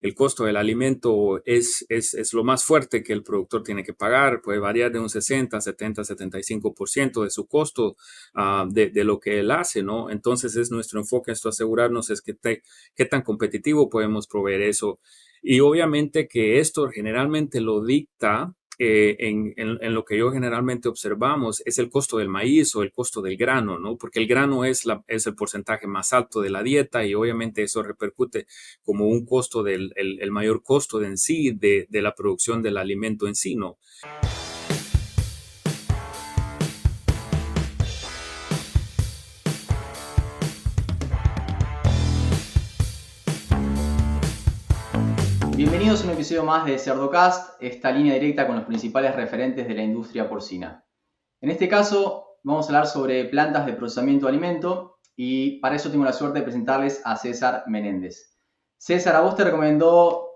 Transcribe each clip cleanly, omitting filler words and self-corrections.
el costo del alimento es lo más fuerte que el productor tiene que pagar, puede variar de un 60, 70, 75% de su costo de lo que él hace, ¿no? Entonces es nuestro enfoque esto asegurarnos es qué tan competitivo podemos proveer eso. Y obviamente que esto generalmente lo dicta en lo que yo generalmente observamos es el costo del maíz o el costo del grano, ¿no? Porque el grano es el porcentaje más alto de la dieta y obviamente eso repercute como un costo el mayor costo de en sí de la producción del alimento en sí, ¿no? Bienvenidos a un episodio más de Cerdocast, esta línea directa con los principales referentes de la industria porcina. En este caso vamos a hablar sobre plantas de procesamiento de alimento y para eso tengo la suerte de presentarles a César Menéndez. César, a vos te recomendó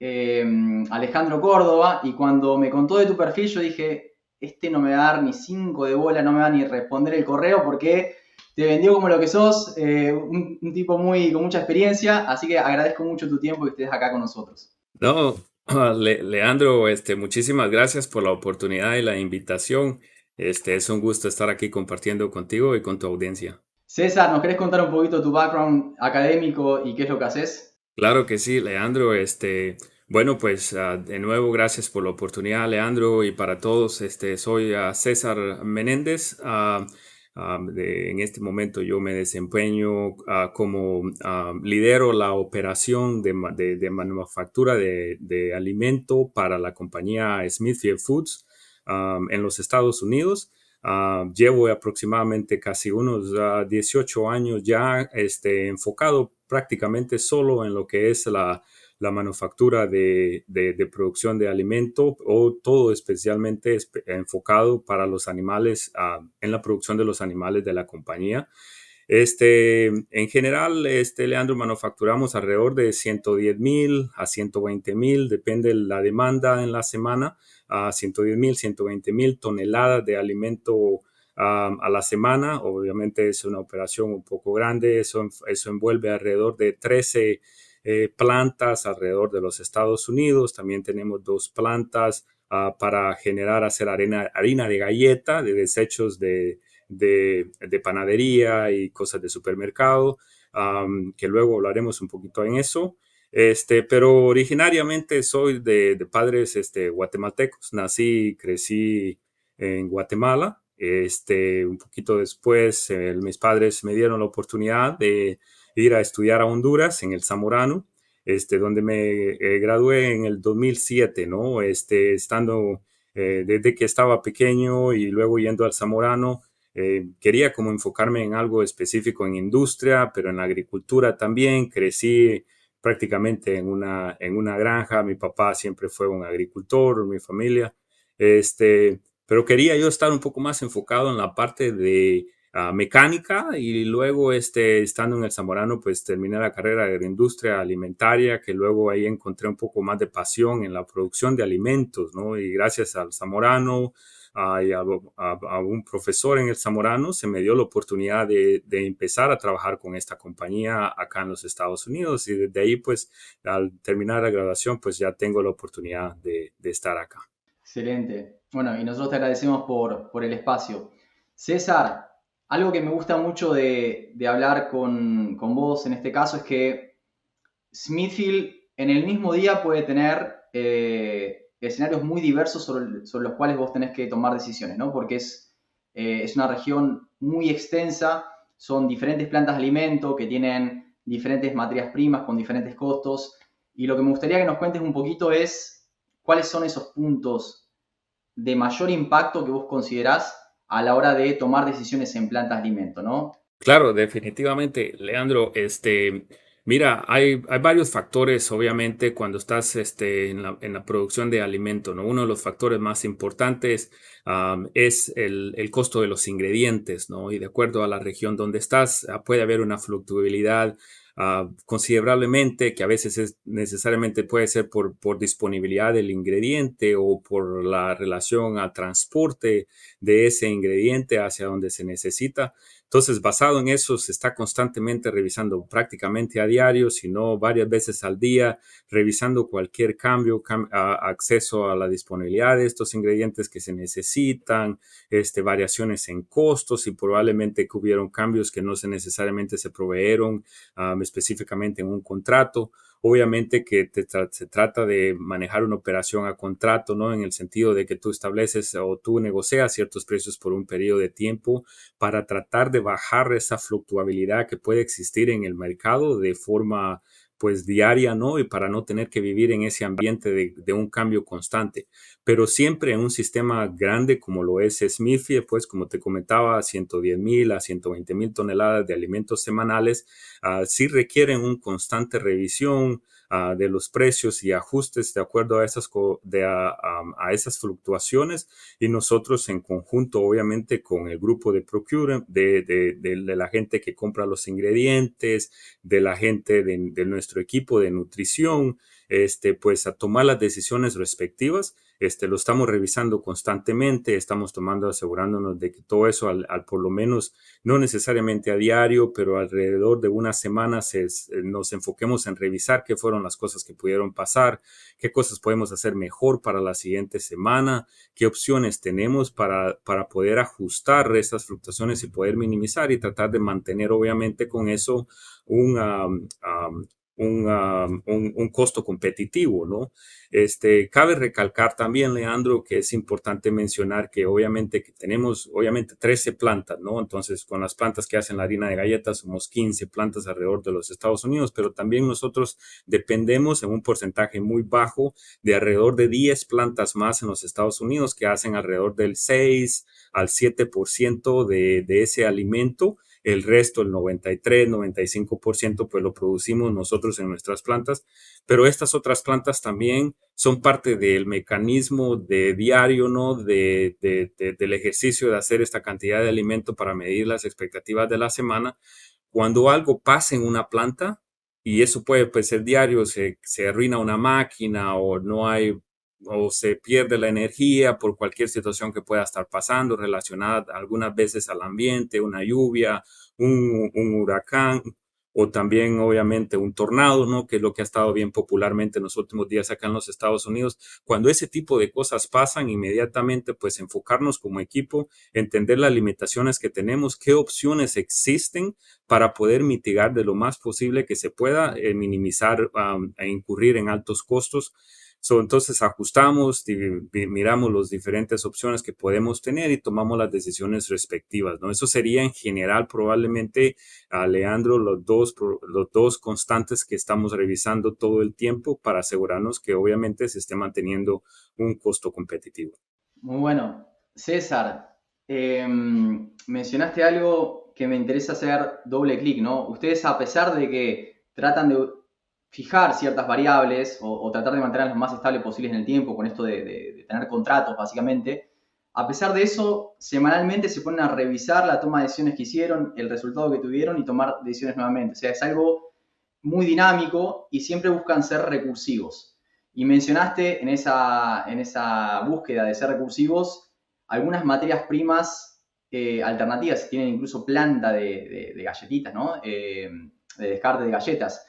Alejandro Córdoba y cuando me contó de tu perfil yo dije, este no me va a dar ni 5 de bola, no me va a ni responder el correo porque te vendió como lo que sos, un tipo con mucha experiencia, así que agradezco mucho tu tiempo y que estés acá con nosotros. No, Leandro, muchísimas gracias por la oportunidad y la invitación. Es un gusto estar aquí compartiendo contigo y con tu audiencia. César, ¿nos querés contar un poquito tu background académico y qué es lo que haces? Claro que sí, Leandro. Bueno, pues de nuevo, gracias por la oportunidad, Leandro, y para todos, soy César Menéndez. En este momento yo me desempeño como lidero la operación de manufactura de alimento para la compañía Smithfield Foods en los Estados Unidos. Llevo aproximadamente casi unos 18 años ya enfocado prácticamente solo en lo que es la manufactura de producción de alimento o todo especialmente enfocado para los animales, en la producción de los animales de la compañía. En general, Leandro, manufacturamos alrededor de 110,000 a 120,000, depende de la demanda en la semana, a 110,000, 120,000 toneladas de alimento a la semana. Obviamente es una operación un poco grande, eso envuelve alrededor de 13 plantas alrededor de los Estados Unidos. También tenemos 2 plantas para hacer harina de galleta, de desechos de panadería y cosas de supermercado, que luego hablaremos un poquito en eso. Pero originariamente soy de padres guatemaltecos. Nací y crecí en Guatemala. Un poquito después, mis padres me dieron la oportunidad de ir a estudiar a Honduras, en el Zamorano, donde me gradué en el 2007, ¿no? Estando desde que estaba pequeño y luego yendo al Zamorano, quería como enfocarme en algo específico en industria, pero en la agricultura también. Crecí prácticamente en una granja. Mi papá siempre fue un agricultor, mi familia. Pero quería yo estar un poco más enfocado en la parte de mecánica y luego estando en el Zamorano pues terminé la carrera de agroindustria alimentaria, que luego ahí encontré un poco más de pasión en la producción de alimentos, ¿no? Y gracias al Zamorano y a un profesor en el Zamorano se me dio la oportunidad de empezar a trabajar con esta compañía acá en los Estados Unidos y desde ahí pues al terminar la graduación pues ya tengo la oportunidad de estar acá. Excelente. Bueno, y nosotros te agradecemos por el espacio. César, algo que me gusta mucho de hablar con vos en este caso es que Smithfield en el mismo día puede tener escenarios muy diversos sobre los cuales vos tenés que tomar decisiones, ¿no? Porque es una región muy extensa, son diferentes plantas de alimento que tienen diferentes materias primas con diferentes costos. Y lo que me gustaría que nos cuentes un poquito es cuáles son esos puntos de mayor impacto que vos considerás a la hora de tomar decisiones en plantas de alimento, ¿no? Claro, definitivamente, Leandro, mira, hay varios factores, obviamente, cuando estás en la producción de alimento, ¿no? Uno de los factores más importantes es el costo de los ingredientes, ¿no? Y de acuerdo a la región donde estás, puede haber una fluctuabilidad considerablemente, que a veces necesariamente puede ser por disponibilidad del ingrediente o por la relación al transporte de ese ingrediente hacia donde se necesita. Entonces, basado en eso, se está constantemente revisando prácticamente a diario, si no varias veces al día, revisando cualquier cambio, acceso a la disponibilidad de estos ingredientes que se necesitan, variaciones en costos y probablemente que hubieron cambios que no se necesariamente se proveyeron específicamente en un contrato. Obviamente que se trata de manejar una operación a contrato, ¿no? En el sentido de que tú estableces o tú negocias ciertos precios por un periodo de tiempo para tratar de bajar esa fluctuabilidad que puede existir en el mercado de forma pues diaria, ¿no? Y para no tener que vivir en ese ambiente de un cambio constante. Pero siempre en un sistema grande como lo es Smithfield, pues como te comentaba, 110,000 a 120,000 toneladas de alimentos semanales, sí requieren una constante revisión de los precios y ajustes de acuerdo a a esas fluctuaciones y nosotros en conjunto obviamente con el grupo de procurement, de la gente que compra los ingredientes, de la gente de nuestro equipo de nutrición, pues a tomar las decisiones respectivas. Lo estamos revisando constantemente, estamos tomando, asegurándonos de que todo eso al por lo menos, no necesariamente a diario, pero alrededor de una semana nos enfoquemos en revisar qué fueron las cosas que pudieron pasar, qué cosas podemos hacer mejor para la siguiente semana, qué opciones tenemos para poder ajustar esas fluctuaciones y poder minimizar y tratar de mantener obviamente con eso un, un costo competitivo, ¿no? Cabe recalcar también, Leandro, que es importante mencionar que obviamente que tenemos, obviamente, 13 plantas, ¿no? Entonces, con las plantas que hacen la harina de galletas, somos 15 plantas alrededor de los Estados Unidos, pero también nosotros dependemos en un porcentaje muy bajo de alrededor de 10 plantas más en los Estados Unidos que hacen alrededor del 6 al 7% de ese alimento. El resto, el 93, 95%, pues lo producimos nosotros en nuestras plantas, pero estas otras plantas también son parte del mecanismo de diario, ¿no? Del ejercicio de hacer esta cantidad de alimento para medir las expectativas de la semana. Cuando algo pasa en una planta, y eso puede pues, ser diario, se arruina una máquina o no hay o se pierde la energía por cualquier situación que pueda estar pasando relacionada algunas veces al ambiente, una lluvia, un huracán o también obviamente un tornado, ¿no? Que es lo que ha estado bien popularmente en los últimos días acá en los Estados Unidos. Cuando ese tipo de cosas pasan, inmediatamente pues enfocarnos como equipo, entender las limitaciones que tenemos, qué opciones existen para poder mitigar de lo más posible que se pueda, minimizar e incurrir en altos costos. Entonces ajustamos, miramos las diferentes opciones que podemos tener y tomamos las decisiones respectivas, ¿no? Eso sería en general probablemente, Leandro, los dos constantes que estamos revisando todo el tiempo para asegurarnos que obviamente se esté manteniendo un costo competitivo. Muy bueno. César, mencionaste algo que me interesa hacer doble clic, ¿no? Ustedes, a pesar de que tratan de fijar ciertas variables o tratar de mantenerlas lo más estables posibles en el tiempo, con esto de tener contratos, básicamente, a pesar de eso, semanalmente se ponen a revisar la toma de decisiones que hicieron, el resultado que tuvieron y tomar decisiones nuevamente. O sea, es algo muy dinámico y siempre buscan ser recursivos. Y mencionaste en esa búsqueda de ser recursivos algunas materias primas alternativas, tienen incluso planta de galletitas, ¿no? De descarte de galletas.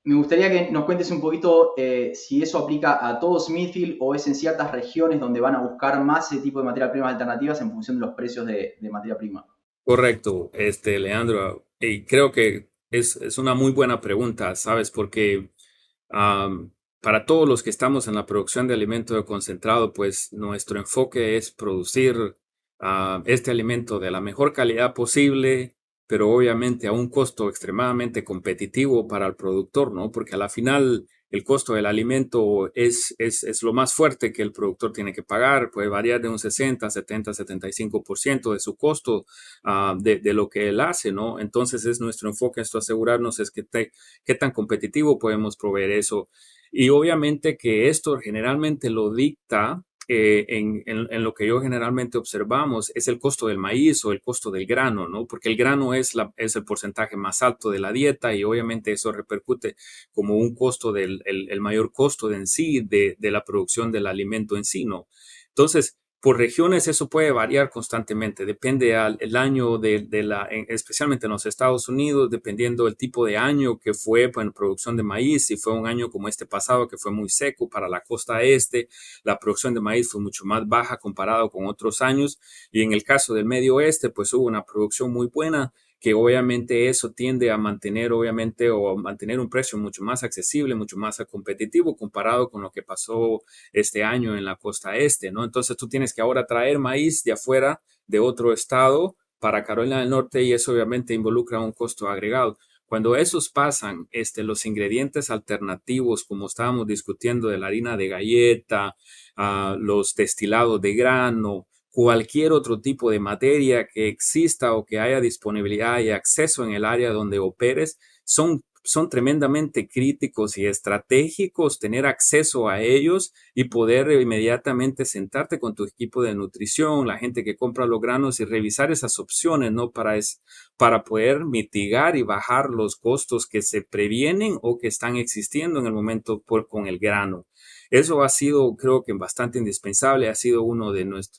Me gustaría que nos cuentes un poquito si eso aplica a todo Smithfield o es en ciertas regiones donde van a buscar más ese tipo de materias primas alternativas en función de los precios de materia prima. Correcto, Leandro, y creo que es una muy buena pregunta, ¿sabes? Porque para todos los que estamos en la producción de alimento de concentrado, pues nuestro enfoque es producir este alimento de la mejor calidad posible, pero obviamente a un costo extremadamente competitivo para el productor, ¿no? Porque a la final el costo del alimento es lo más fuerte que el productor tiene que pagar, puede variar de un 60, 70, 75% de su costo de lo que él hace, ¿no? Entonces es nuestro enfoque esto asegurarnos es que qué tan competitivo podemos proveer eso. Y obviamente que esto generalmente lo dicta en lo que yo generalmente observamos es el costo del maíz o el costo del grano, ¿no? Porque el grano es el porcentaje más alto de la dieta y obviamente eso repercute como un costo el mayor costo de en sí de la producción del alimento en sí, ¿no? Entonces, por regiones eso puede variar constantemente, depende el año especialmente en los Estados Unidos, dependiendo del tipo de año que fue pues, en producción de maíz. Si fue un año como este pasado que fue muy seco para la costa este, la producción de maíz fue mucho más baja comparado con otros años. Y en el caso del medio oeste, pues hubo una producción muy buena que obviamente eso tiende a mantener, obviamente, o a mantener un precio mucho más accesible, mucho más competitivo comparado con lo que pasó este año en la costa este, ¿no? Entonces tú tienes que ahora traer maíz de afuera, de otro estado, para Carolina del Norte y eso obviamente involucra un costo agregado. Cuando esos pasan, los ingredientes alternativos, como estábamos discutiendo de la harina de galleta, los destilados de grano, cualquier otro tipo de materia que exista o que haya disponibilidad y acceso en el área donde operes, son tremendamente críticos y estratégicos tener acceso a ellos y poder inmediatamente sentarte con tu equipo de nutrición, la gente que compra los granos y revisar esas opciones, ¿no? Para poder mitigar y bajar los costos que se previenen o que están existiendo en el momento con el grano. Eso ha sido, creo que bastante indispensable, ha sido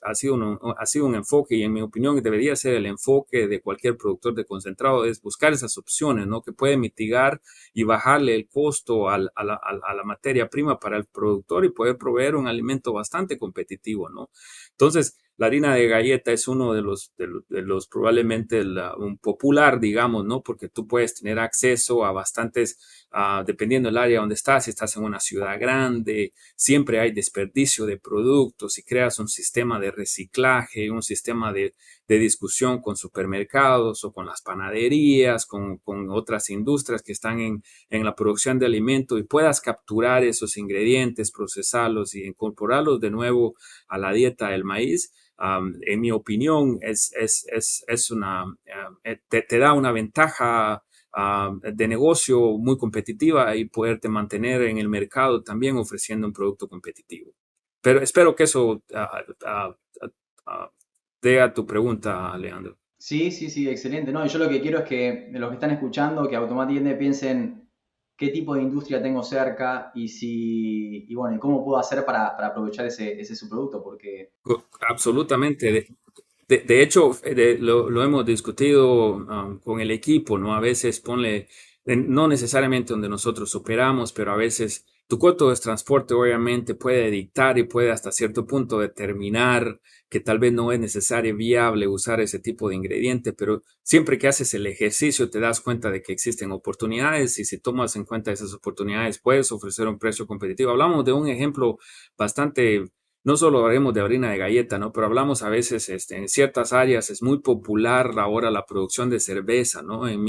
ha sido un enfoque y en mi opinión debería ser el enfoque de cualquier productor de concentrado, es buscar esas opciones, ¿no? Que puede mitigar y bajarle el costo a la materia prima para el productor y poder proveer un alimento bastante competitivo, ¿no? Entonces, la harina de galleta es uno de los probablemente un popular, digamos, ¿no? Porque tú puedes tener acceso a bastantes, dependiendo del área donde estás, si estás en una ciudad grande, siempre hay desperdicio de productos. Si creas un sistema de reciclaje, un sistema de discusión con supermercados o con las panaderías, con otras industrias que están en la producción de alimento y puedas capturar esos ingredientes, procesarlos y incorporarlos de nuevo a la dieta del maíz, en mi opinión, te da una ventaja de negocio muy competitiva y poderte mantener en el mercado también ofreciendo un producto competitivo. Pero espero que eso uh, dé a tu pregunta, Leandro. Sí, sí, sí, excelente. No, y yo lo que quiero es que de los que están escuchando, que automáticamente piensen qué tipo de industria tengo cerca y si, y bueno, y cómo puedo hacer para aprovechar ese subproducto, porque Absolutamente. De hecho, lo hemos discutido con el equipo, ¿no? A veces ponle, no necesariamente donde nosotros operamos, pero a veces tu costo de transporte obviamente puede dictar y puede hasta cierto punto determinar que tal vez no es necesario, viable usar ese tipo de ingrediente, pero siempre que haces el ejercicio te das cuenta de que existen oportunidades y si tomas en cuenta esas oportunidades puedes ofrecer un precio competitivo. Hablamos de un ejemplo bastante, no solo hablemos de harina de galleta, ¿no? Pero hablamos a veces, en ciertas áreas es muy popular ahora la producción de cerveza, ¿no? En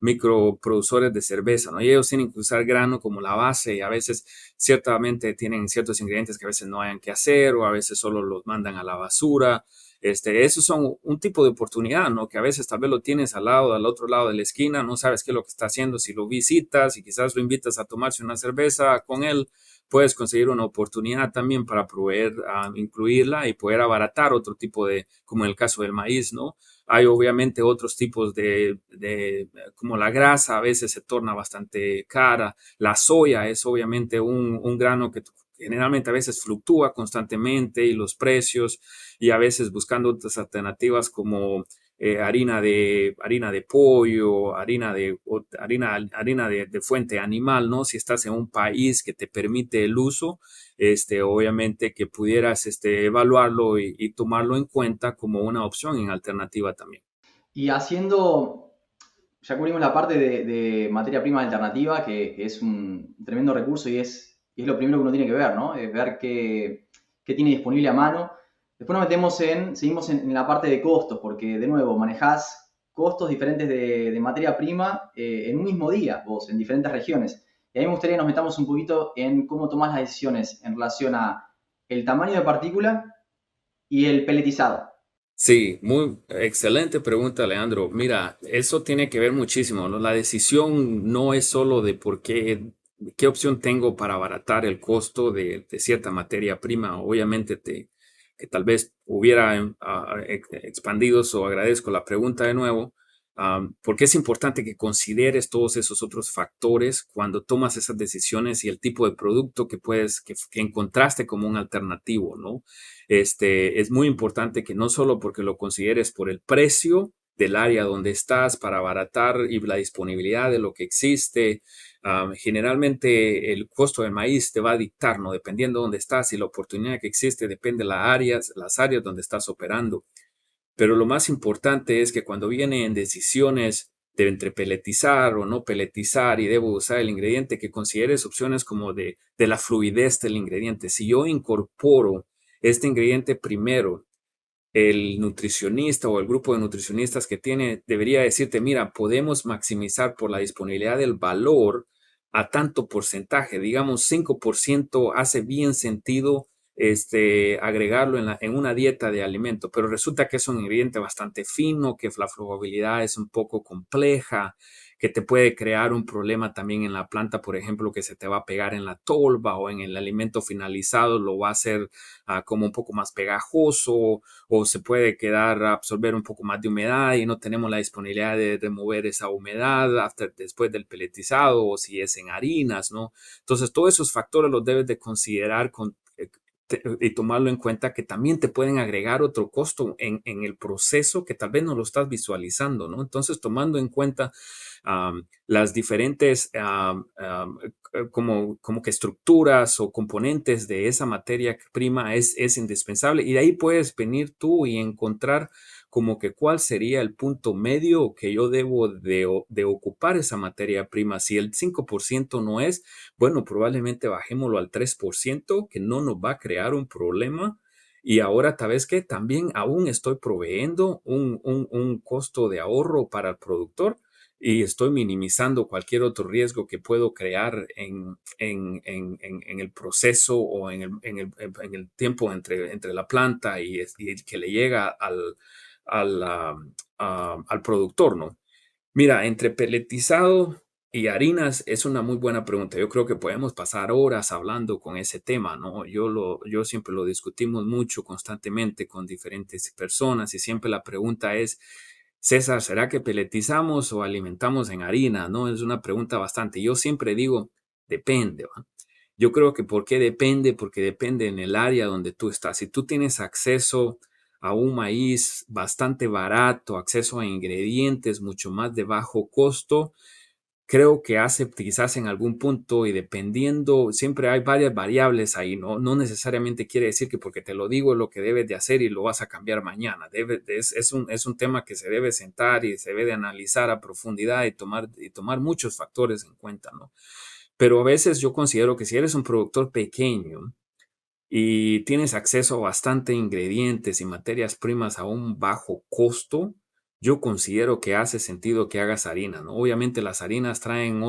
microproductores de cerveza, ¿no? Y ellos tienen que usar grano como la base y a veces ciertamente tienen ciertos ingredientes que a veces no hayan que hacer o a veces solo los mandan a la basura. Esos son un tipo de oportunidad, ¿no? Que a veces tal vez lo tienes al otro lado de la esquina, no sabes qué es lo que está haciendo, si lo visitas y quizás lo invitas a tomarse una cerveza con él, puedes conseguir una oportunidad también para poder incluirla y poder abaratar otro tipo como en el caso del maíz, ¿no? Hay obviamente otros tipos como la grasa, a veces se torna bastante cara. La soya es obviamente un grano que generalmente a veces fluctúa constantemente y los precios y a veces buscando otras alternativas como harina de pollo, harina de fuente animal, ¿no? Si estás en un país que te permite el uso, obviamente que pudieras evaluarlo y tomarlo en cuenta como una opción en alternativa también. y haciendo, ya cubrimos la parte de materia prima alternativa, que es un tremendo recurso y es lo primero que uno tiene que ver, ¿no? Es ver qué tiene disponible a mano. Después nos metemos seguimos en la parte de costos, porque de nuevo, manejás costos diferentes de materia prima en un mismo día, vos, en diferentes regiones. Y a mí me gustaría que nos metamos un poquito en cómo tomás las decisiones en relación a el tamaño de partícula y el peletizado. Sí, muy excelente pregunta, Leandro. Mira, eso tiene que ver muchísimo, ¿no? La decisión no es solo de qué opción tengo para abaratar el costo de cierta materia prima. Obviamente que tal vez hubiera expandido, o agradezco la pregunta de nuevo. Porque es importante que consideres todos esos otros factores cuando tomas esas decisiones y el tipo de producto que encontraste como un alternativo, ¿no? Es muy importante que no solo porque lo consideres por el precio del área donde estás para abaratar y la disponibilidad de lo que existe. Generalmente el costo del maíz te va a dictar, ¿no? Dependiendo de dónde estás y la oportunidad que existe, depende de las áreas donde estás operando. Pero lo más importante es que cuando vienen decisiones de entre peletizar o no peletizar y debo usar el ingrediente, que consideres opciones como de la fluidez del ingrediente. Si yo incorporo este ingrediente primero, el nutricionista o el grupo de nutricionistas que tiene debería decirte, mira, podemos maximizar por la disponibilidad del valor a tanto porcentaje, digamos 5% hace bien sentido agregarlo en una dieta de alimento, pero resulta que es un ingrediente bastante fino, que la flujabilidad es un poco compleja, que te puede crear un problema también en la planta, por ejemplo, que se te va a pegar en la tolva o en el alimento finalizado, lo va a hacer como un poco más pegajoso o se puede quedar a absorber un poco más de humedad y no tenemos la disponibilidad de remover esa humedad después del peletizado o si es en harinas, ¿no? Entonces, todos esos factores los debes de considerar y tomarlo en cuenta que también te pueden agregar otro costo en el proceso que tal vez no lo estás visualizando, ¿no? Entonces, tomando en cuenta las diferentes como que estructuras o componentes de esa materia prima es indispensable y de ahí puedes venir tú y encontrar como que cuál sería el punto medio que yo debo de ocupar esa materia prima. Si el 5% no es, bueno, probablemente bajémoslo al 3%, que no nos va a crear un problema. Y ahora, tal vez que también aún estoy proveyendo un costo de ahorro para el productor y estoy minimizando cualquier otro riesgo que puedo crear en el proceso o en el tiempo entre la planta y que le llega al productor, ¿no? Mira, entre peletizado y harinas es una muy buena pregunta. Yo creo que podemos pasar horas hablando con ese tema, ¿no? Yo siempre lo discutimos mucho constantemente con diferentes personas y siempre la pregunta es, César, ¿será que peletizamos o alimentamos en harina? ¿No? Es una pregunta bastante. Yo siempre digo, depende, ¿va? Yo creo que ¿por qué depende? Porque depende en el área donde tú estás. Si tú tienes acceso a un maíz bastante barato, acceso a ingredientes mucho más de bajo costo, creo que hace quizás en algún punto y dependiendo, siempre hay varias variables ahí, ¿no? No necesariamente quiere decir que porque te lo digo es lo que debes de hacer y lo vas a cambiar mañana. Es un tema que se debe sentar y se debe de analizar a profundidad y tomar muchos factores en cuenta, ¿no? Pero a veces yo considero que si eres un productor pequeño, y tienes acceso a bastante ingredientes y materias primas a un bajo costo, yo considero que hace sentido que hagas harina, ¿no? Obviamente las harinas traen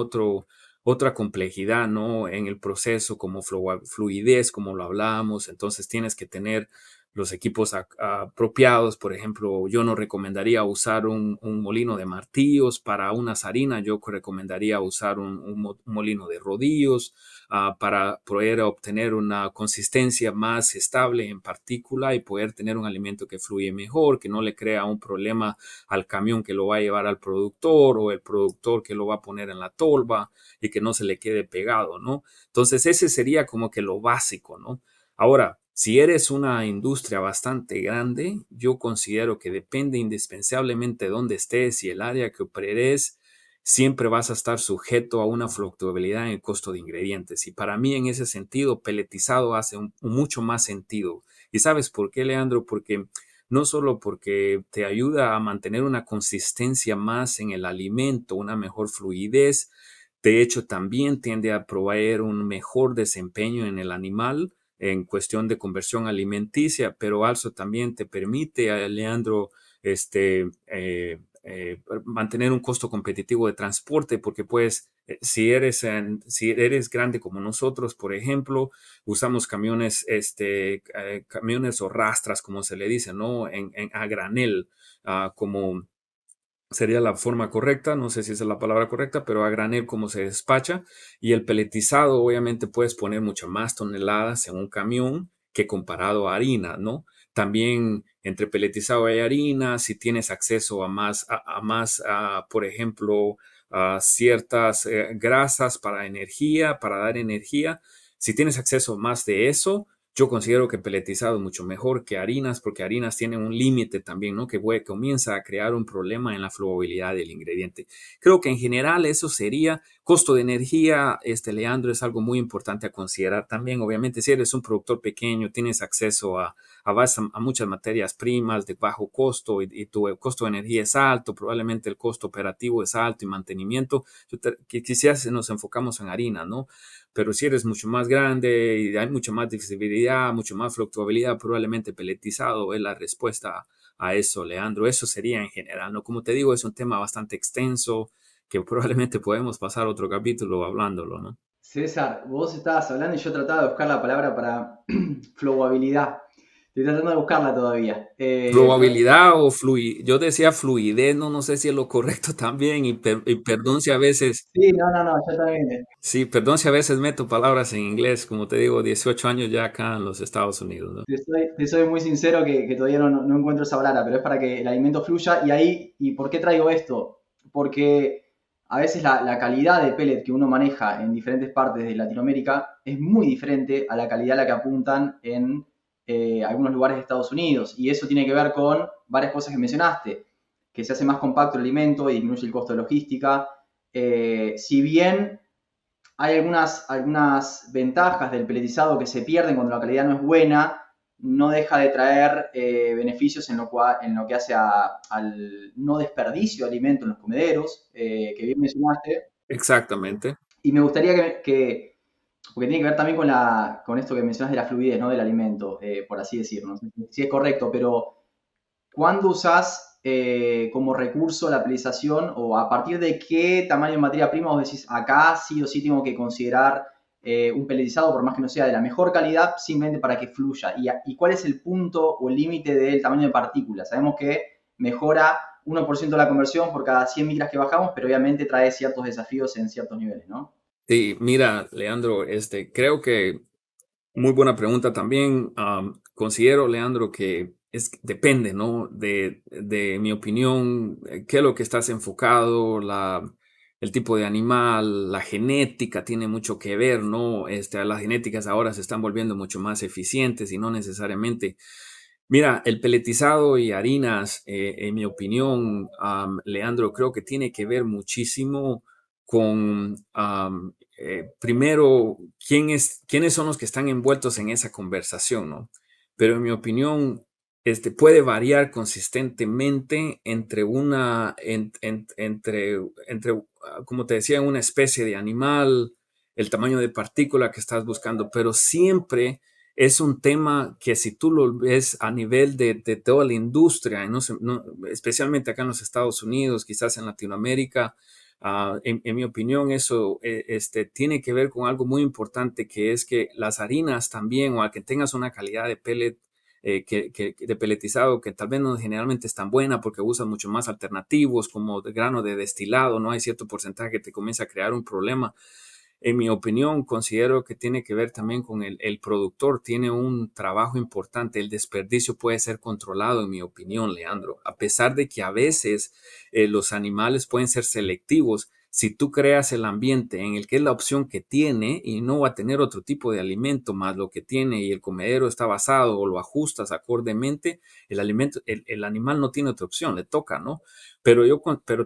otra complejidad, ¿no? En el proceso, como fluidez, como lo hablábamos, entonces tienes que tener los equipos apropiados. Por ejemplo, yo no recomendaría usar un molino de martillos para unas harinas, yo recomendaría usar un molino de rodillos para poder obtener una consistencia más estable en partícula y poder tener un alimento que fluye mejor, que no le crea un problema al camión que lo va a llevar al productor o el productor que lo va a poner en la tolva y que no se le quede pegado, ¿no? Entonces ese sería como que lo básico, ¿no? Ahora, si eres una industria bastante grande, yo considero que depende indispensablemente de dónde estés y el área que operes, siempre vas a estar sujeto a una fluctuabilidad en el costo de ingredientes. Y para mí, en ese sentido, peletizado hace mucho más sentido. ¿Y sabes por qué, Leandro? Porque no solo porque te ayuda a mantener una consistencia más en el alimento, una mejor fluidez, de hecho también tiende a proveer un mejor desempeño en el animal en cuestión de conversión alimenticia, pero also también te permite, Leandro, mantener un costo competitivo de transporte, porque pues si eres grande como nosotros, por ejemplo, usamos camiones, camiones o rastras, como se le dice, ¿no? A granel, como sería la forma correcta, no sé si esa es la palabra correcta, pero a granel como se despacha. Y el peletizado, obviamente, puedes poner muchas más toneladas en un camión que comparado a harina, ¿no? También entre peletizado y harina, si tienes acceso a más, por ejemplo, a ciertas grasas para energía, para dar energía, si tienes acceso a más de eso, yo considero que peletizado es mucho mejor que harinas, porque harinas tienen un límite también, ¿no? Comienza a crear un problema en la fluyabilidad del ingrediente. Creo que en general eso sería costo de energía, Leandro, es algo muy importante a considerar también. Obviamente, si eres un productor pequeño, tienes acceso a muchas materias primas de bajo costo y tu costo de energía es alto, probablemente el costo operativo es alto y mantenimiento. Que quizás nos enfocamos en harina, ¿no? Pero si eres mucho más grande y hay mucha más visibilidad, mucho más fluctuabilidad, probablemente peletizado es la respuesta a eso, Leandro. Eso sería en general, ¿no? Como te digo, es un tema bastante extenso que probablemente podemos pasar otro capítulo hablándolo, ¿no? César, vos estabas hablando y yo trataba de buscar la palabra para flowabilidad. Estoy tratando de buscarla todavía. Flowabilidad o yo decía fluidez, no, no sé si es lo correcto también y perdón si a veces, Sí, no, no, no, yo también. sí, perdón si a veces meto palabras en inglés, como te digo, 18 años ya acá en los Estados Unidos, ¿no? Te soy muy sincero que todavía no encuentro esa palabra, pero es para que el alimento fluya. ¿Y por qué traigo esto? Porque a veces la calidad de pellet que uno maneja en diferentes partes de Latinoamérica es muy diferente a la calidad a la que apuntan en algunos lugares de Estados Unidos. Y eso tiene que ver con varias cosas que mencionaste, que se hace más compacto el alimento y disminuye el costo de logística. Si bien hay algunas ventajas del peletizado que se pierden cuando la calidad no es buena, no deja de traer beneficios en lo que hace al no desperdicio de alimento en los comederos, que bien mencionaste. Exactamente. Y me gustaría porque tiene que ver también con esto que mencionas de la fluidez, ¿no? Del alimento, por así decirlo. No sé si es correcto, pero ¿cuándo usás como recurso la pelización o a partir de qué tamaño de materia prima vos decís acá sí o sí tengo que considerar un pelletizado por más que no sea de la mejor calidad simplemente para que fluya? ¿Y cuál es el punto o el límite del tamaño de partículas? Sabemos que mejora 1% la conversión por cada 100 micras que bajamos, pero obviamente trae ciertos desafíos en ciertos niveles, ¿no? Sí, mira, Leandro, creo que muy buena pregunta también. Considero, Leandro, que depende, ¿no? De mi opinión, qué es lo que estás enfocado, el tipo de animal, la genética tiene mucho que ver, ¿no? Las genéticas ahora se están volviendo mucho más eficientes y no necesariamente. Mira, el peletizado y harinas, en mi opinión, Leandro, creo que tiene que ver muchísimo con, primero, quiénes son los que están envueltos en esa conversación, ¿no? Pero en mi opinión, puede variar consistentemente entre como te decía, una especie de animal, el tamaño de partícula que estás buscando, pero siempre es un tema que si tú lo ves a nivel de toda la industria, especialmente acá en los Estados Unidos, quizás en Latinoamérica, en mi opinión, eso tiene que ver con algo muy importante, que es que las harinas también, o a que tengas una calidad de pellet, de pelletizado que tal vez no generalmente es tan buena porque usan mucho más alternativos como de grano de destilado, no hay cierto porcentaje que te comienza a crear un problema. En mi opinión, considero que tiene que ver también con el productor, tiene un trabajo importante. El desperdicio puede ser controlado, en mi opinión, Leandro, a pesar de que a veces los animales pueden ser selectivos. Si tú creas el ambiente en el que es la opción que tiene y no va a tener otro tipo de alimento más lo que tiene y el comedero está basado o lo ajustas acordemente, el animal no tiene otra opción, le toca, ¿no? Pero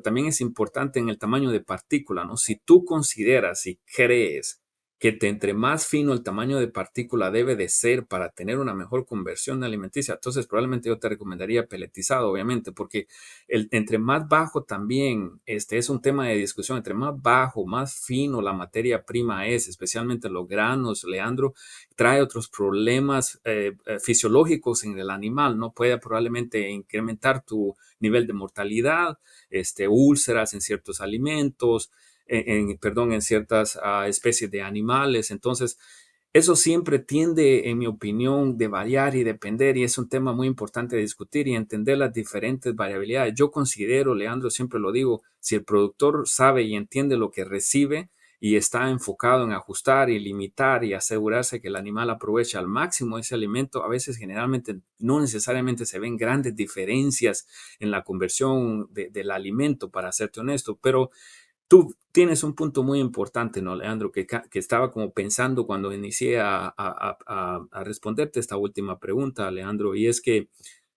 también es importante en el tamaño de partícula, ¿no? Si tú consideras y crees que entre más fino el tamaño de partícula debe de ser para tener una mejor conversión alimenticia, entonces probablemente yo te recomendaría peletizado, obviamente, porque entre más bajo también, es un tema de discusión, entre más bajo, más fino la materia prima es, especialmente los granos, Leandro, trae otros problemas fisiológicos en el animal, ¿no? Puede probablemente incrementar tu nivel de mortalidad, úlceras en ciertos alimentos, perdón, en ciertas especies de animales. Entonces, eso siempre tiende, en mi opinión, de variar y depender, y es un tema muy importante de discutir y entender las diferentes variabilidades. Yo considero, Leandro, siempre lo digo, si el productor sabe y entiende lo que recibe, y está enfocado en ajustar y limitar y asegurarse que el animal aproveche al máximo ese alimento, a veces generalmente no necesariamente se ven grandes diferencias en la conversión del alimento, para serte honesto, pero tú tienes un punto muy importante, ¿no, Leandro? Que estaba como pensando cuando inicié a responderte esta última pregunta, Leandro, y es que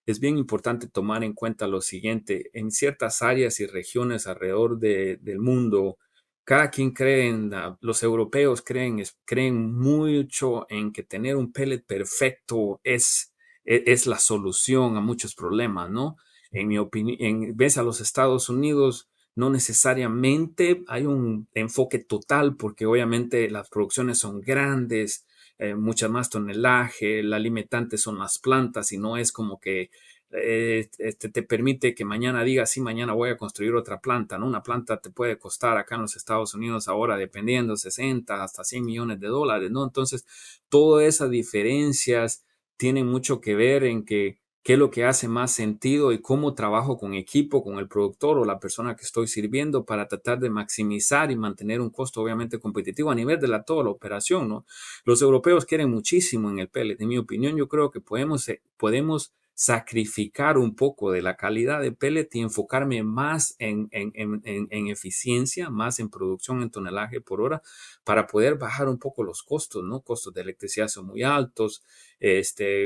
es bien importante tomar en cuenta lo siguiente. En ciertas áreas y regiones alrededor del mundo, cada quien cree los europeos creen mucho en que tener un pellet perfecto es la solución a muchos problemas, ¿no? En mi opinión, ves a los Estados Unidos, no necesariamente hay un enfoque total porque obviamente las producciones son grandes, mucha más tonelaje, el alimentante son las plantas y no es como que te permite que mañana digas, sí, mañana voy a construir otra planta, ¿no? Una planta te puede costar acá en los Estados Unidos ahora, dependiendo, 60 hasta 100 millones de dólares, ¿no? Entonces, todas esas diferencias tienen mucho que ver en que qué es lo que hace más sentido y cómo trabajo con equipo, con el productor o la persona que estoy sirviendo para tratar de maximizar y mantener un costo obviamente competitivo a nivel de toda la operación, ¿no? Los europeos quieren muchísimo en el pellet. En mi opinión, yo creo que podemos sacrificar un poco de la calidad de pellet y enfocarme más en eficiencia, más en producción en tonelaje por hora, para poder bajar un poco los costos, ¿no? Costos de electricidad son muy altos,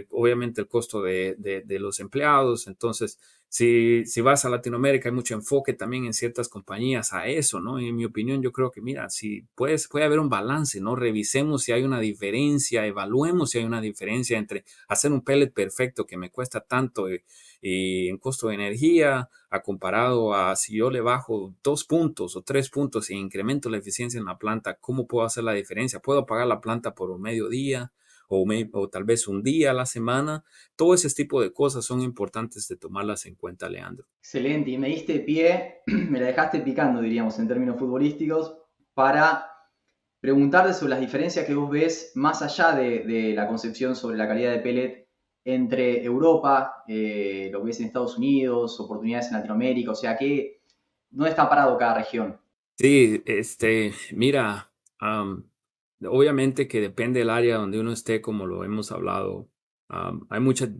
obviamente el costo de los empleados. Entonces, si vas a Latinoamérica, hay mucho enfoque también en ciertas compañías a eso, ¿no? Y en mi opinión, yo creo que, mira, si puede haber un balance, ¿no? Revisemos si hay una diferencia, evaluemos si hay una diferencia entre hacer un pellet perfecto que me cuesta tanto y en costo de energía, a comparado a si yo le bajo 2 puntos o 3 puntos e incremento la eficiencia en la planta, ¿cómo puedo hacer la diferencia? ¿Puedo apagar la planta por un mediodía? O tal vez un día a la semana. Todo ese tipo de cosas son importantes de tomarlas en cuenta, Leandro. Excelente, y me diste pie, me la dejaste picando, diríamos, en términos futbolísticos, para preguntarte sobre las diferencias que vos ves más allá de la concepción sobre la calidad de pellet entre Europa, lo que ves en Estados Unidos, oportunidades en Latinoamérica, o sea, ¿dónde está parado cada región? Sí, mira, obviamente que depende del área donde uno esté, como lo hemos hablado. Hay muchas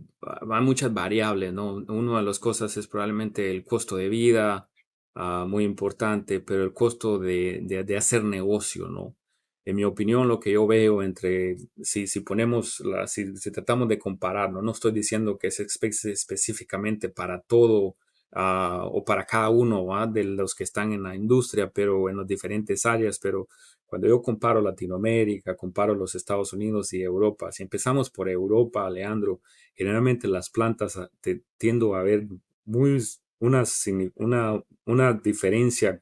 variables, ¿no? Una de las cosas es probablemente el costo de vida, muy importante, pero el costo de hacer negocio, ¿no? En mi opinión, lo que yo veo si ponemos, si tratamos de compararlo, no estoy diciendo que es específicamente para todo o para cada uno, ¿va? De los que están en la industria, pero en las diferentes áreas. Pero cuando yo comparo Latinoamérica, comparo los Estados Unidos y Europa, si empezamos por Europa, Leandro, generalmente las plantas tiendo a ver muy, una diferencia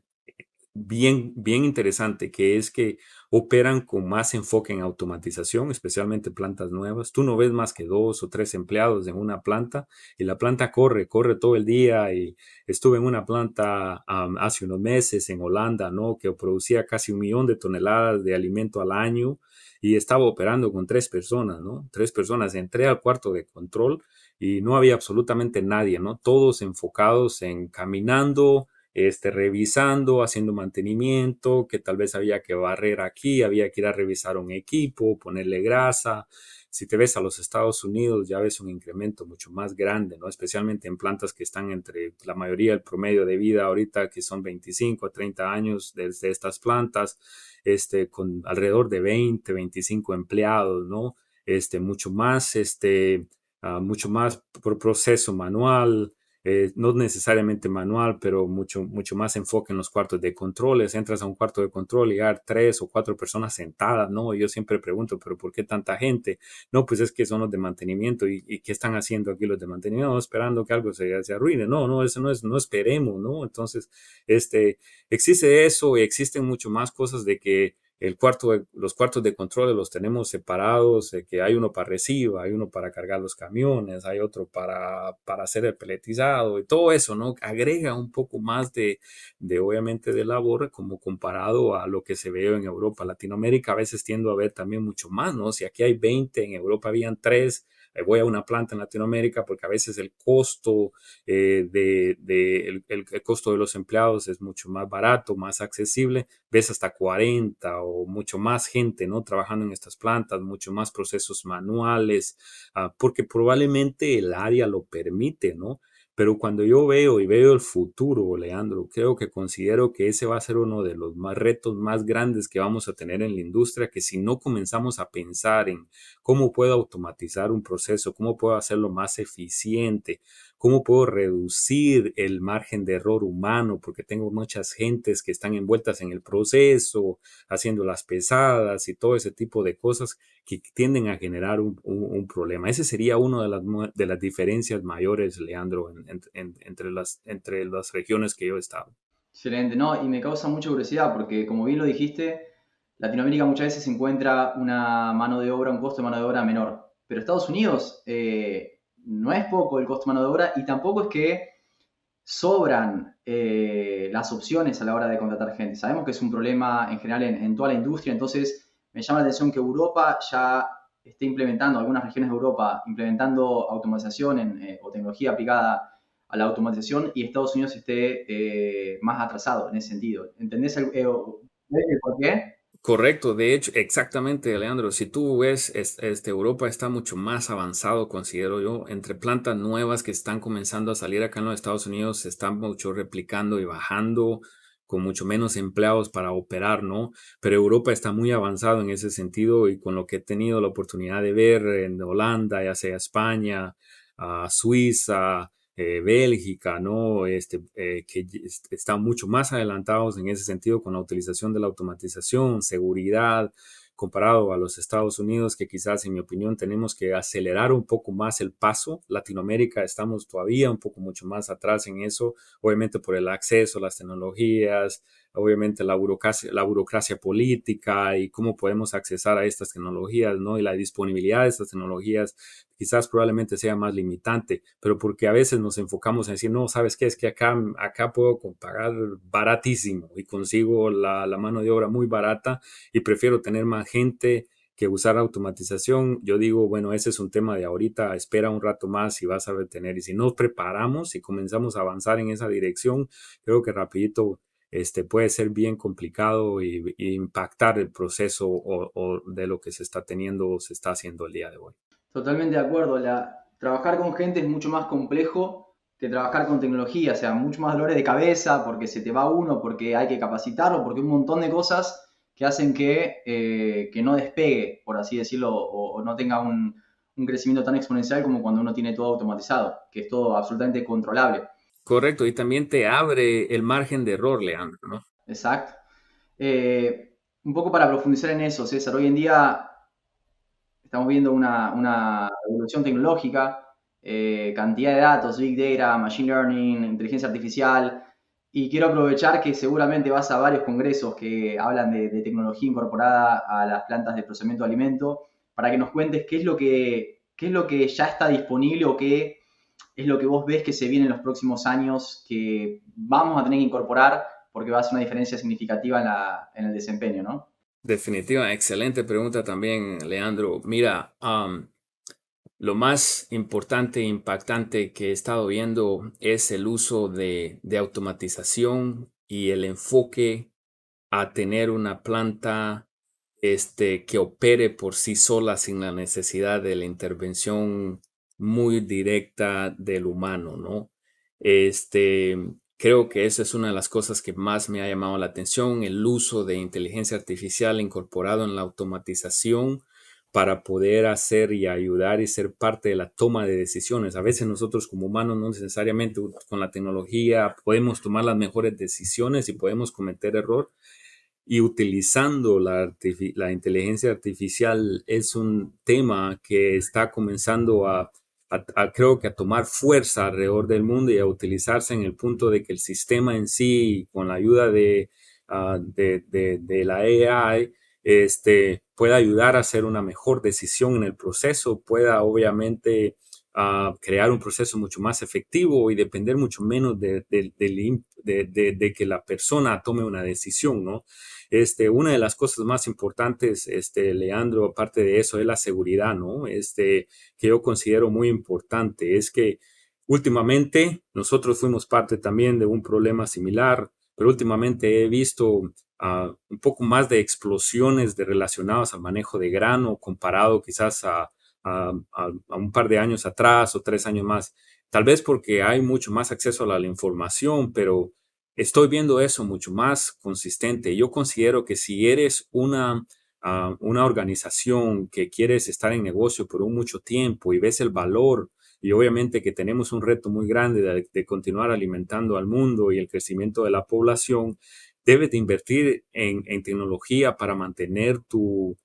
bien, bien interesante, que es que operan con más enfoque en automatización, especialmente plantas nuevas. Tú no ves más que 2 o 3 empleados en una planta y la planta corre todo el día. Y estuve en una planta hace unos meses en Holanda, ¿no? Que producía casi 1 millón de toneladas de alimento al año y estaba operando con 3 personas, ¿no? 3 personas. Entré al cuarto de control y no había absolutamente nadie, ¿no? Todos enfocados en caminando, revisando, haciendo mantenimiento, que tal vez había que barrer aquí, había que ir a revisar un equipo, ponerle grasa. Si te ves a los Estados Unidos, ya ves un incremento mucho más grande, ¿no? Especialmente en plantas que están entre la mayoría del promedio de vida ahorita, que son 25 a 30 años desde estas plantas, con alrededor de 20, 25 empleados, ¿no? Mucho más por proceso manual, no necesariamente manual, pero mucho, mucho más enfoque en los cuartos de controles. Entras a un cuarto de control y hay 3 o 4 personas sentadas, ¿no? Yo siempre pregunto, ¿pero por qué tanta gente? No, pues es que son los de mantenimiento. ¿Y qué están haciendo aquí los de mantenimiento? No, esperando que algo se arruine. No, no, eso no esperemos, ¿no? Entonces, existe eso y existen mucho más cosas de que los cuartos de control los tenemos separados, que hay uno para recibo, hay uno para cargar los camiones, hay otro para hacer el peletizado y todo eso, ¿no? Agrega un poco más obviamente de labor como comparado a lo que se ve en Europa. Latinoamérica a veces tiendo a ver también mucho más, ¿no? Si aquí hay 20, en Europa habían 3, voy a una planta en Latinoamérica porque a veces el costo el costo de los empleados es mucho más barato, más accesible, ves hasta 40 o mucho más gente, ¿no? Trabajando en estas plantas, mucho más procesos manuales, porque probablemente el área lo permite, ¿no? Pero cuando yo veo el futuro, Leandro, creo que considero que ese va a ser uno de los más retos más grandes que vamos a tener en la industria, que si no comenzamos a pensar en cómo puedo automatizar un proceso, cómo puedo hacerlo más eficiente, cómo puedo reducir el margen de error humano, porque tengo muchas gentes que están envueltas en el proceso, haciendo las pesadas y todo ese tipo de cosas que tienden a generar un problema. Ese sería una de las diferencias mayores, Leandro, entre las regiones que yo he estado. Excelente, ¿no? Y me causa mucha curiosidad porque, como bien lo dijiste, Latinoamérica muchas veces encuentra una mano de obra, un costo de mano de obra menor. Pero Estados Unidos no es poco el costo de mano de obra y tampoco es que sobran las opciones a la hora de contratar gente. Sabemos que es un problema en general en toda la industria, entonces me llama la atención que Europa ya esté implementando, algunas regiones de Europa, implementando automatización o tecnología aplicada a la automatización y Estados Unidos esté más atrasado en ese sentido. ¿Entendés el por qué? Correcto, de hecho, exactamente, Leandro. Si tú ves, Europa está mucho más avanzado, considero yo, entre plantas nuevas que están comenzando a salir acá en los Estados Unidos, se están mucho replicando y bajando con mucho menos empleados para operar, ¿no? Pero Europa está muy avanzado en ese sentido y con lo que he tenido la oportunidad de ver en Holanda, ya sea España, Suiza, Bélgica, ¿no? Están mucho más adelantados en ese sentido con la utilización de la automatización, seguridad, comparado a los Estados Unidos, que quizás, en mi opinión, tenemos que acelerar un poco más el paso. Latinoamérica estamos todavía un poco mucho más atrás en eso, obviamente por el acceso a las tecnologías, obviamente la burocracia política y cómo podemos accesar a estas tecnologías, ¿no? Y la disponibilidad de estas tecnologías quizás probablemente sea más limitante, pero porque a veces nos enfocamos en decir, no, ¿sabes qué? Es que acá puedo pagar baratísimo y consigo la mano de obra muy barata y prefiero tener más gente que usar automatización. Yo digo, bueno, ese es un tema de ahorita, espera un rato más y vas a tener. Y si nos preparamos y comenzamos a avanzar en esa dirección, creo que rapidito puede ser bien complicado y impactar el proceso o de lo que se está teniendo o se está haciendo el día de hoy. Totalmente de acuerdo. Trabajar con gente es mucho más complejo que trabajar con tecnología, o sea, mucho más dolores de cabeza porque se te va uno, porque hay que capacitarlo, porque un montón de cosas que hacen que no despegue, por así decirlo, o no tenga un crecimiento tan exponencial como cuando uno tiene todo automatizado, que es todo absolutamente controlable. Correcto, y también te abre el margen de error, Leandro, ¿no? Exacto. Un poco para profundizar en eso, César, hoy en día estamos viendo una evolución tecnológica, cantidad de datos, Big Data, Machine Learning, inteligencia artificial, y quiero aprovechar que seguramente vas a varios congresos que hablan de tecnología incorporada a las plantas de procesamiento de alimento, para que nos cuentes qué es lo que ya está disponible o qué es lo que vos ves que se viene en los próximos años que vamos a tener que incorporar porque va a ser una diferencia significativa en el desempeño, ¿no? Definitiva, excelente pregunta también, Leandro. Mira, lo más importante e impactante que he estado viendo es el uso de automatización y el enfoque a tener una planta que opere por sí sola sin la necesidad de la intervención muy directa del humano, ¿no? Este, creo que esa es una de las cosas que más me ha llamado la atención, el uso de inteligencia artificial incorporado en la automatización para poder hacer y ayudar y ser parte de la toma de decisiones. A veces nosotros como humanos no necesariamente con la tecnología podemos tomar las mejores decisiones y podemos cometer error, y utilizando la inteligencia artificial es un tema que está comenzando creo que a tomar fuerza alrededor del mundo y a utilizarse en el punto de que el sistema en sí, con la ayuda de la AI, pueda ayudar a hacer una mejor decisión en el proceso, pueda obviamente crear un proceso mucho más efectivo y depender mucho menos de que la persona tome una decisión, ¿no? Una de las cosas más importantes, Leandro, aparte de eso, es la seguridad, ¿no? Que yo considero muy importante, es que últimamente nosotros fuimos parte también de un problema similar, pero últimamente he visto un poco más de explosiones relacionadas al manejo de grano comparado quizás a un par de años atrás o 3 años más. Tal vez porque hay mucho más acceso a la información, pero estoy viendo eso mucho más consistente. Yo considero que si eres una organización que quieres estar en negocio por un mucho tiempo y ves el valor y obviamente que tenemos un reto muy grande de continuar alimentando al mundo y el crecimiento de la población, debes de invertir en tecnología para mantener tu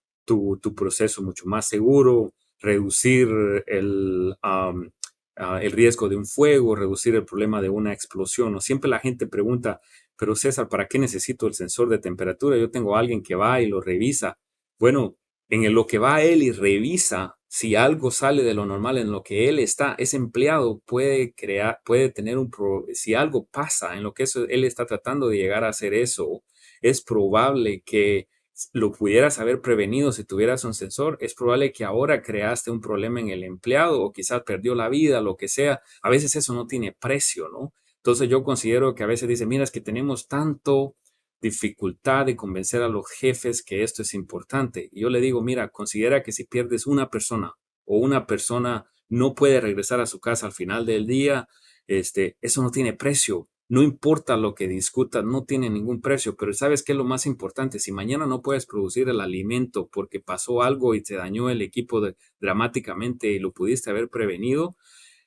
proceso mucho más seguro, reducir el riesgo de un fuego, reducir el problema de una explosión. ¿No? Siempre la gente pregunta, pero César, ¿para qué necesito el sensor de temperatura? Yo tengo a alguien que va y lo revisa. Bueno, lo que va él y revisa si algo sale de lo normal en lo que él está, ese empleado puede tener si algo pasa en lo que él está tratando de llegar a hacer eso, es probable que lo pudieras haber prevenido si tuvieras un sensor, es probable que ahora creaste un problema en el empleado o quizás perdió la vida, lo que sea. A veces eso no tiene precio, ¿no? Entonces yo considero que a veces dice, mira, es que tenemos tanto dificultad de convencer a los jefes que esto es importante. Y yo le digo, mira, considera que si pierdes una persona o una persona no puede regresar a su casa al final del día, eso no tiene precio. No importa lo que discutas, no tiene ningún precio, pero ¿sabes qué es lo más importante? Si mañana no puedes producir el alimento porque pasó algo y te dañó el equipo dramáticamente y lo pudiste haber prevenido,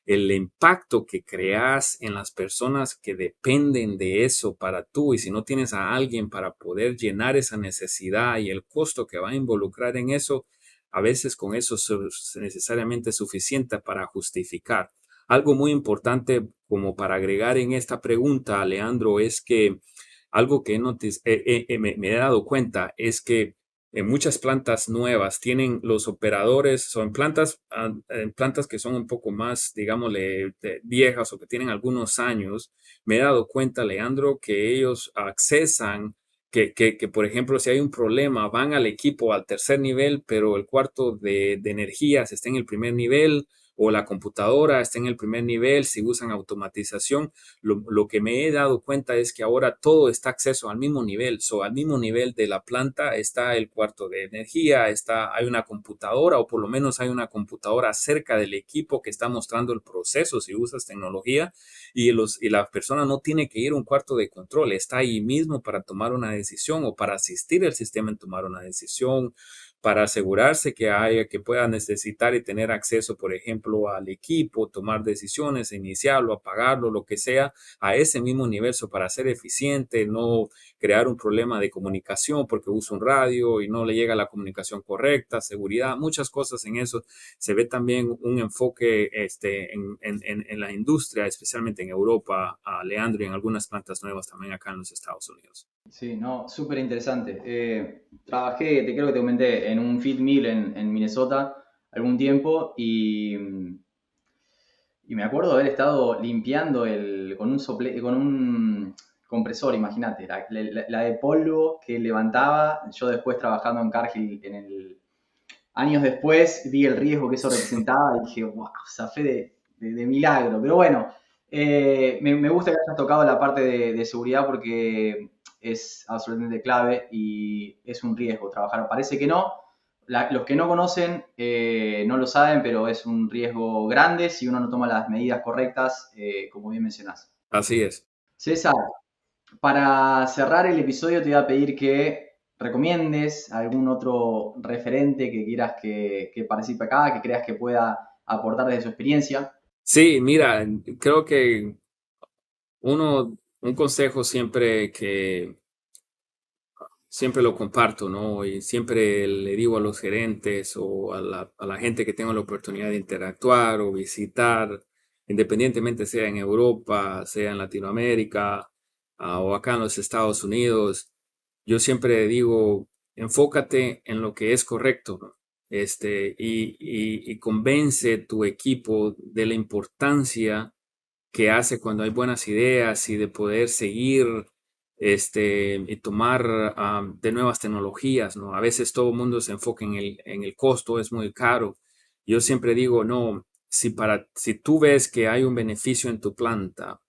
el impacto que creas en las personas que dependen de eso para tú, y si no tienes a alguien para poder llenar esa necesidad y el costo que va a involucrar en eso, a veces con eso es necesariamente suficiente para justificar. Algo muy importante como para agregar en esta pregunta, Leandro, es que algo que me he dado cuenta es que en muchas plantas nuevas tienen los operadores, son plantas que son un poco más, digámosle, viejas o que tienen algunos años. Me he dado cuenta, Leandro, que ellos accesan, por ejemplo, si hay un problema, van al equipo al tercer nivel, pero el cuarto de energías está en el primer nivel o la computadora está en el primer nivel, si usan automatización. Lo que me he dado cuenta es que ahora todo está acceso al mismo nivel. Al mismo nivel de la planta está el cuarto de energía, hay una computadora o por lo menos hay una computadora cerca del equipo que está mostrando el proceso si usas tecnología y la persona no tiene que ir a un cuarto de control, está ahí mismo para tomar una decisión o para asistir al sistema en tomar una decisión, para asegurarse que pueda necesitar y tener acceso, por ejemplo, al equipo, tomar decisiones, iniciarlo, apagarlo, lo que sea, a ese mismo nivel, para ser eficiente, no crear un problema de comunicación porque usa un radio y no le llega la comunicación correcta, seguridad, muchas cosas en eso. Se ve también un enfoque en la industria, especialmente en Europa, a Leandro, y en algunas plantas nuevas también acá en los Estados Unidos. Sí, no, súper interesante. Trabajé, te creo que te comenté, en un feed mill en Minnesota algún tiempo y me acuerdo de haber estado limpiando con un compresor, imagínate, la de polvo que levantaba. Yo después trabajando en Cargill, años después, vi el riesgo que eso representaba y dije, wow, zafé de milagro. Pero bueno, me gusta que hayas tocado la parte de seguridad porque es absolutamente clave y es un riesgo trabajar. Parece que no. Los que no conocen no lo saben, pero es un riesgo grande si uno no toma las medidas correctas, como bien mencionás. Así es. César, para cerrar el episodio te voy a pedir que recomiendes algún otro referente que quieras que participe acá, que creas que pueda aportar desde su experiencia. Sí, mira, creo que un consejo siempre lo comparto, ¿no? Y siempre le digo a los gerentes o a la gente que tengo la oportunidad de interactuar o visitar, independientemente sea en Europa, sea en Latinoamérica, o acá en los Estados Unidos, yo siempre digo, enfócate en lo que es correcto, ¿no? Y convence tu equipo de la importancia que hace cuando hay buenas ideas y de poder seguir y tomar de nuevas tecnologías, ¿no? A veces todo el mundo se enfoca en el costo, es muy caro. Yo siempre digo, no, si tú ves que hay un beneficio en tu planta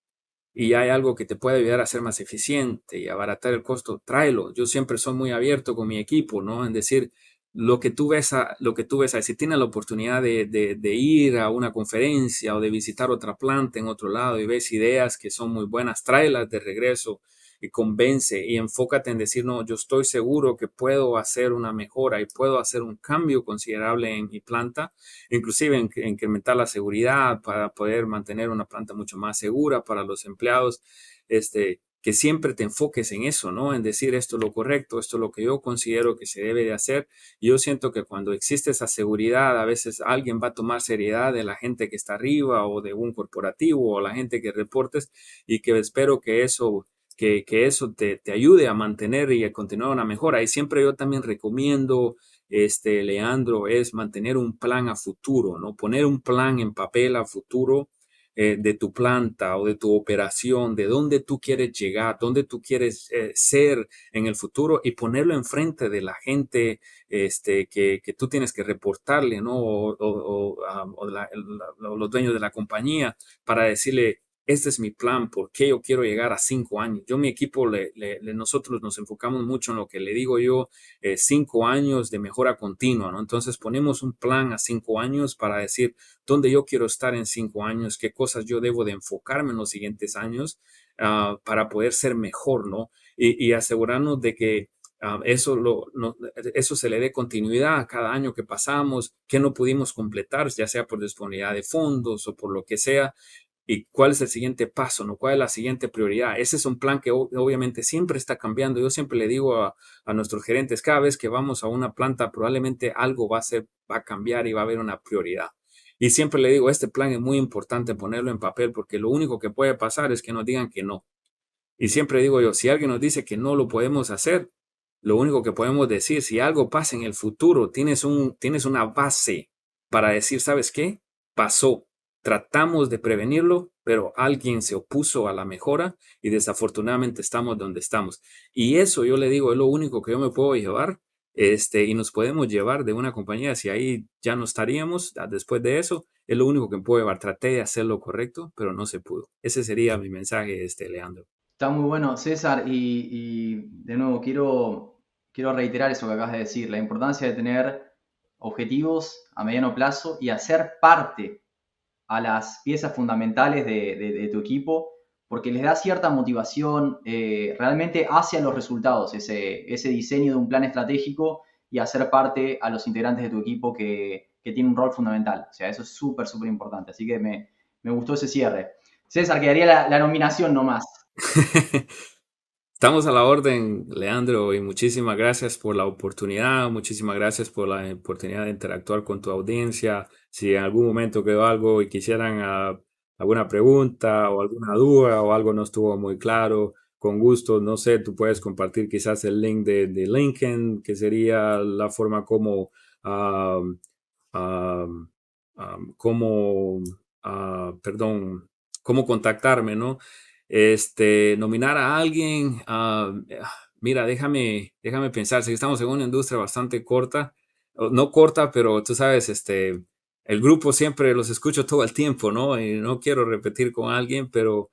y hay algo que te puede ayudar a ser más eficiente y abaratar el costo, tráelo. Yo siempre soy muy abierto con mi equipo, ¿no? En decir, lo que tú ves ahí, si tienes la oportunidad de ir a una conferencia o de visitar otra planta en otro lado y ves ideas que son muy buenas, tráelas de regreso y convence y enfócate en decir, no, yo estoy seguro que puedo hacer una mejora y puedo hacer un cambio considerable en mi planta, inclusive incrementar la seguridad para poder mantener una planta mucho más segura para los empleados, que siempre te enfoques en eso, ¿no? En decir esto es lo correcto, esto es lo que yo considero que se debe de hacer. Yo siento que cuando existe esa seguridad, a veces alguien va a tomar seriedad de la gente que está arriba o de un corporativo o la gente que reportes y que espero que eso te ayude a mantener y a continuar una mejora. Y siempre yo también recomiendo Leandro, es mantener un plan a futuro, ¿no? Poner un plan en papel a futuro de tu planta o de tu operación, de dónde tú quieres llegar, dónde tú quieres ser en el futuro y ponerlo enfrente de la gente que tú tienes que reportarle, ¿no? O los dueños de la compañía para decirle, este es mi plan, ¿por qué yo quiero llegar a 5 años? Yo, mi equipo, nosotros nos enfocamos mucho en lo que le digo yo, 5 años de mejora continua, ¿no? Entonces ponemos un plan a 5 años para decir dónde yo quiero estar en 5 años, qué cosas yo debo de enfocarme en los siguientes años para poder ser mejor, ¿no? Y asegurarnos de que eso se le dé continuidad a cada año que pasamos, que no pudimos completar, ya sea por disponibilidad de fondos o por lo que sea, y cuál es el siguiente paso, ¿no? ¿Cuál es la siguiente prioridad? Ese es un plan que obviamente siempre está cambiando. Yo siempre le digo a nuestros gerentes, cada vez que vamos a una planta, probablemente algo va a cambiar y va a haber una prioridad. Y siempre le digo, este plan es muy importante ponerlo en papel porque lo único que puede pasar es que nos digan que no. Y siempre digo yo, si alguien nos dice que no lo podemos hacer, lo único que podemos decir, si algo pasa en el futuro, tienes una base para decir, ¿sabes qué? Pasó. Tratamos de prevenirlo, pero alguien se opuso a la mejora y desafortunadamente estamos donde estamos. Y eso yo le digo, es lo único que yo me puedo llevar, y nos podemos llevar de una compañía, si ahí ya no estaríamos, después de eso, es lo único que me puedo llevar. Traté de hacer lo correcto, pero no se pudo. Ese sería mi mensaje, Leandro. Está muy bueno, César, y de nuevo quiero reiterar eso que acabas de decir, la importancia de tener objetivos a mediano plazo y hacer parte a las piezas fundamentales de tu equipo, porque les da cierta motivación realmente hacia los resultados, ese diseño de un plan estratégico y hacer parte a los integrantes de tu equipo que tienen un rol fundamental. O sea, eso es súper, súper importante. Así que me gustó ese cierre. César, quedaría la nominación nomás. Estamos a la orden, Leandro, y muchísimas gracias por la oportunidad, muchísimas gracias por la oportunidad de interactuar con tu audiencia. Si en algún momento quedó algo y quisieran alguna pregunta o alguna duda o algo no estuvo muy claro, con gusto, no sé, tú puedes compartir quizás el link de LinkedIn, que sería la forma como, um, um, cómo, perdón, cómo contactarme, ¿no? Nominar a alguien, mira, déjame pensar, si estamos en una industria bastante corta, no corta, pero tú sabes, el grupo siempre los escucho todo el tiempo, ¿no? Y no quiero repetir con alguien, pero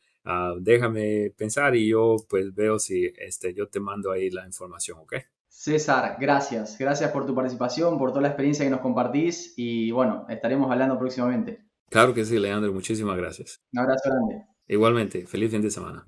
déjame pensar y yo pues veo si yo te mando ahí la información, ¿ok? César, gracias. Gracias por tu participación, por toda la experiencia que nos compartís y bueno, estaremos hablando próximamente. Claro que sí, Leandro, muchísimas gracias. Un abrazo grande. Igualmente, feliz fin de semana.